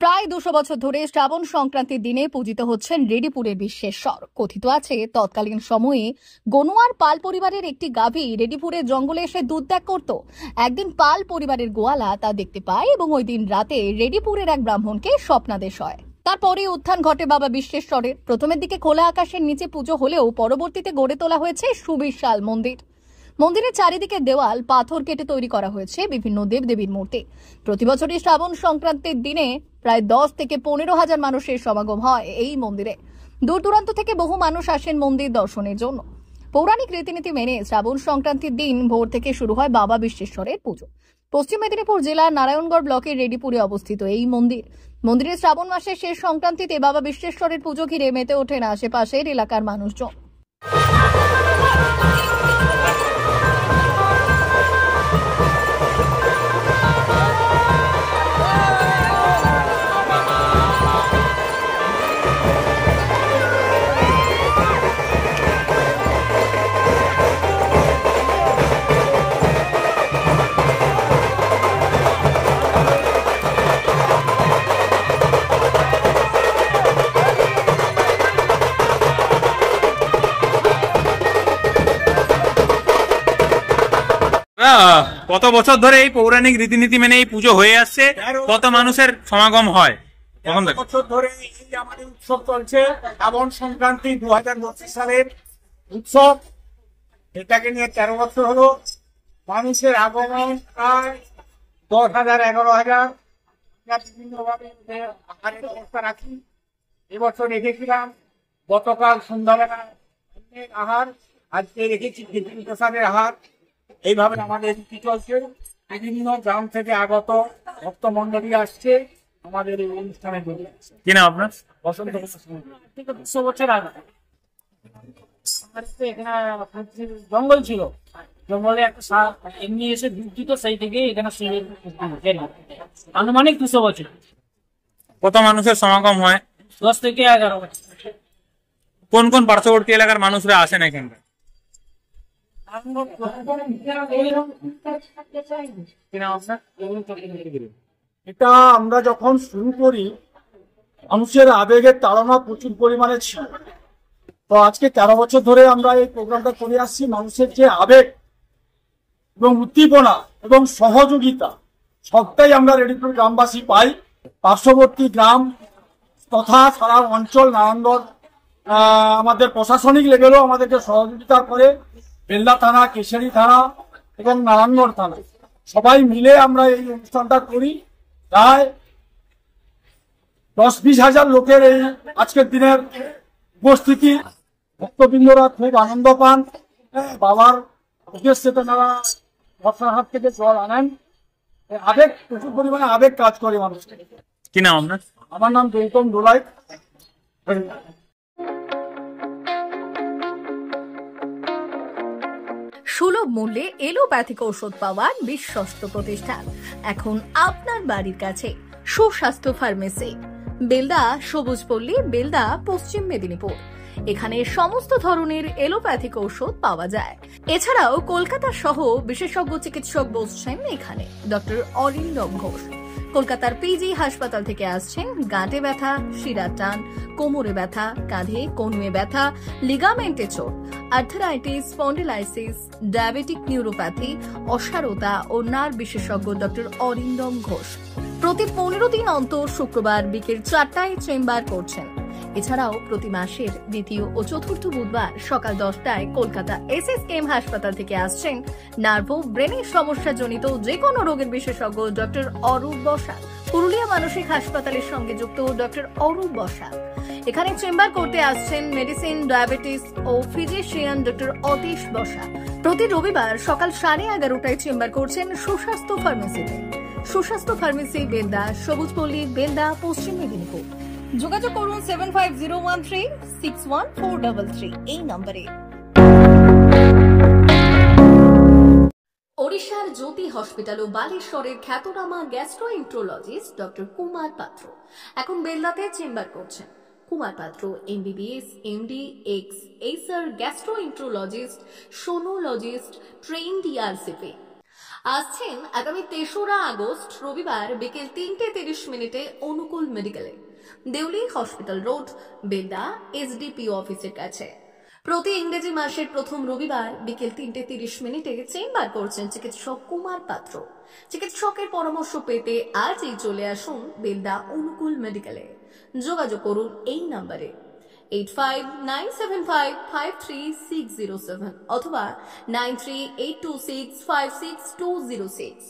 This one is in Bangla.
প্রায় 200 বছর ধরে শ্রাবণ সংক্রান্তির দিনে পূজিত হচ্ছেন রেডিপুরের বিশ্বেশ্বর। কথিত আছে তৎকালীন সময়ে গনোয়ার পাল পরিবারের একটি গাভী রেডিপুরের জঙ্গলে এসে দুধ ত্যাগ করত। একদিন পাল পরিবারের গোয়ালা তা দেখতে পায় এবং ওই দিন রাতে রেডিপুরের এক ব্রাহ্মণকে স্বপ্নাদেশ হয়। তারপরে উত্থান ঘটে বাবা বিশ্বেশ্বরের। প্রথমের দিকে খোলা আকাশের নিচে পুজো হলেও পরবর্তীতে গড়ে তোলা হয়েছে সুবিশাল মন্দির। মন্দিরের চারিদিকে দেওয়াল পাথর কেটে তৈরি করা হয়েছে বিভিন্ন দেবদেবীর মূর্তি। প্রতি বছরই শ্রাবণ সংক্রান্তির দিনে প্রায় 10 থেকে 15,000 মানুষের সমাগম হয় এই মন্দিরে। দূর দূরান্ত থেকে বহু মানুষ আসেন মন্দির দর্শনের জন্য। পৌরাণিক রীতিনীতি মেনে শ্রাবণ সংক্রান্তির দিন ভোর থেকে শুরু হয় বাবা বিশ্বেশ্বরের পুজো। পশ্চিম মেদিনীপুর জেলার নারায়ণগড় ব্লকের রেডিপুরে অবস্থিত এই মন্দির। মন্দিরে শ্রাবণ মাসের শেষ সংক্রান্তিতে বাবা বিশ্বেশ্বরের পুজো ঘিরে মেতে ওঠেন আশেপাশের এলাকার মানুষজন। কত বছর ধরে এই পৌরাণিক রীতিনীতি মেনে এই পুজো হয়ে আসছে? কত মানুষের সমাগম হয়? বছর ধরে এই আমাদের উৎসব চলছে। শ্রাবণ সংক্রান্তি 2025 সালের উৎসব। এটাকে নিয়ে 13 বছর হলো। মানুষের আগমন প্রায় 10,000 11,000। বিভিন্নভাবে আহারের ব্যবস্থা রাখি। এবছর রেখেছিলাম গতকাল সন্ধ্যাবেলা আহার, আজকে রেখেছি খিচুড়ি প্রসাদের আহার। এইভাবে আমাদের রীতি চলছে। বিভিন্ন গ্রাম থেকে আগত ভক্ত মন্ডলী আসছে আমাদের এই অনুষ্ঠানে। কি নাম আপনার? বসন্ত 200 বছর আগে এখানে জঙ্গল ছিল। জঙ্গলে একটা এমনি এসে দুধ দিত, সেই থেকে এখানে আনুমানিক 200 বছর। কত মানুষের সমাগম হয়? 10 থেকে 11 বছর। কোন কোন পার্শ্ববর্তী এলাকার মানুষরা আসেন এখানে? এটা আমরা যখন শুরু করি মানুষের আবেগের তাড়না প্রচুর পরিমাণে ছিল। তো আজকে 13 বছর ধরে আমরা এই প্রোগ্রামটা করে আসছি। মানুষের যে আবেগ এবং উদ্দীপনা এবং সহযোগিতা সবটাই আমরা রেডিপুর গ্রামবাসী পাই। পার্শ্ববর্তী গ্রাম তথা সারা অঞ্চল নারায়ণগড় আমাদের প্রশাসনিক লেভেলেও আমাদেরকে সহযোগিতা করে। বেলদা থানা, কেশারি থানা এবং নারায়ণগড় থানা সবাই মিলে আমরা এই অনুষ্ঠানটা করি। প্রায় 10-20 হাজার লোকের এই আজকের দিনের উপস্থিতি। ভক্তবৃন্দরা খুব আনন্দ পান। বাবার উদ্দেশ্যে তারা বর্ষার হাত থেকে জল আনেন। আবেগ প্রচুর পরিমাণে আবেগ কাজ করে মানুষকে। কি নাম আপনার? আমার নাম গৌতম দোলাই। সুলভ মূল্যে এলোপ্যাথিক ঔষধ পাওয়ার বিশ্বস্ত প্রতিষ্ঠান এখন আপনার বাড়ির কাছে। সুস্বাস্থ্য ফার্মেসি, বেলদা, সবুজপল্লী, বেলদা, পশ্চিম মেদিনীপুর। এখানে সমস্ত ধরনের এলোপ্যাথিক ঔষধ পাওয়া যায়। এছাড়াও কলকাতা সহ বিশেষজ্ঞ চিকিৎসক বসছেন এখানে। ডক্টর অরিন্দম ঘোষ কলকাতার পিজি হাসপাতাল থেকে আসছেন। গাঁটে ব্যথা, শিরার টান, কোমরে ব্যথা, কাঁধে কনুয়ে ব্যথা, লিগামেন্টে চোট, আর্থারাইটিস, স্পন্ডিলাইসিস, ডায়াবেটিক নিউরোপ্যাথি, অসারতা ও নার্ভ বিশেষজ্ঞ ডক্টর অরিন্দম ঘোষ প্রতি 15 দিন অন্তর শুক্রবার বিকেল 4টায় চেম্বার করছেন। এছাড়াও প্রতি মাসের দ্বিতীয় ও চতুর্থ বুধবার সকাল 10টায় কলকাতা SSKM হাসপাতাল থেকে আসছেন নার্ভ ব্রেনের সমস্যা জনিত যে কোনো রোগের বিশেষজ্ঞ ডক্টর অরূপ বসাক। পুরুলিয়া মানসিক হাসপাতালের সঙ্গে যুক্ত ডক্টর অরূপ বসাক। এখানে চেম্বার করতে আসছেন মেডিসিন, ডায়াবেটিস ও ফিজিশিয়ান ডক্টর অতীশ বসাক। প্রতি রবিবার সকাল 11:30টায় চেম্বার করছেন সুস্বাস্থ্য ফার্মেসিতে। সুস্বাস্থ্য ফার্মেসি, বেলদা, সবুজপল্লী, বেলদা, পশ্চিম মেদিনীপুর। যোগাযোগ করুন 7501361433 এই নম্বরে। ওড়িশার জ্যোতি হসপিটাল ও বালেশ্বরের খ্যাতনামা গ্যাস্ট্রোএন্টারোলজিস্ট ডক্টর কুমার পাত্র এখন বেলদাতে চেম্বার করছেন। কুমার পাত্র MBBS, MD, এক্স-এসার গ্যাস্ট্রোএন্টারোলজিস্ট, সোনোলজিস্ট, ট্রেন্ড ERCP। আসছেন আগামী 3রা আগস্ট রবিবার বিকেল 3:30 অনুকূল মেডিকেলে, Deuli hospital road, Belda, SDPO অফিসের কাছে। প্রতি ইংরেজি মাসের প্রথম রবিবার বিকেল 3:30 চেম্বার করছেন চিকিৎসক কুমার পাত্র। চিকিৎসকের পরামর্শ পেতে আজই চলে আসুন বেলদা অনুকূল মেডিকেলে। যোগাযোগ করুন এই নম্বরে 8597553607 অথবা 9382656206।